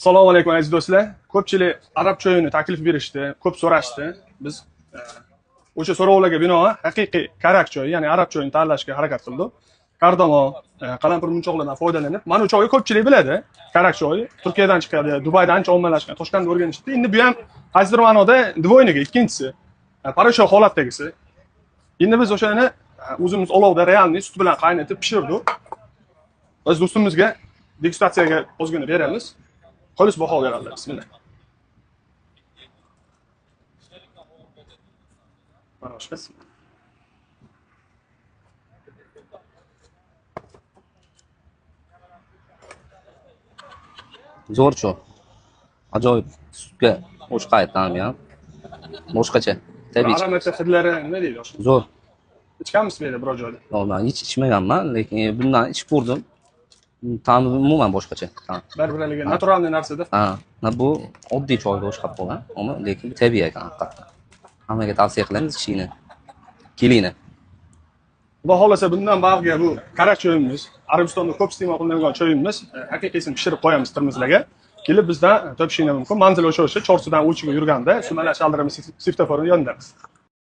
Assalomu alaykum aziz do'stlar. Ko'pchilik arab choyini taklif berishdi, ko'p so'rashdi. Biz o'sha so'rovlarga binoan haqiqiy karak choy, ya'ni arab choyini tanlashga harakat qildik. Kardamon, qalampir munchoqlardan foydalanib, mana bu choyni ko'pchilik biladi. Karak choyi Turkiyadan chiqadi, Dubayda ancha ommalashgan, Toshkentda o'rganishdi. Endi bu ham qaysidir ma'noda dvoyniga, ikkinchisi. Parasho holatdagisi. Endi biz o'shani o'zimiz olovda realniy sut bilan qaynatib pishirdik. Biz do'stimizga degustatsiyaga o'zgina beramiz. Xolis baho beradilar. Bismillah. Mana shu. Zo'r choy. Ajoyib sutga o'xshaydi ta'mi ham. Boshqacha. Tabiiy. Aromati hidlari nima deydi o'sha? Zo'r. Ichganmisiz edi biror joyda? Yo'q, men hech ichmaganman, lekin bundan ichib ko'rdim. Ta'mi umuman boshqacha. Bir-biriga naturalniy narsada. Bu oddiy choyga o'xshab qolgan, ammo lekin tabiiy ekan haqiqatdan. Hammaga tavsiya qilamiz ichishni. Kelinglar. Xudo xolasa bundan bag'ga bu karak choyimiz, Arabistonda ko'p iste'mol qilinadigan choyimiz, haqiqiysini pishirib qo'yamiz termizlarga. Kelib bizdan topishinglar mumkin. Manzil o'sha Chorsudan O'chiga yurganda, Sumalak Shaldirimiz svetoforini yonidamiz.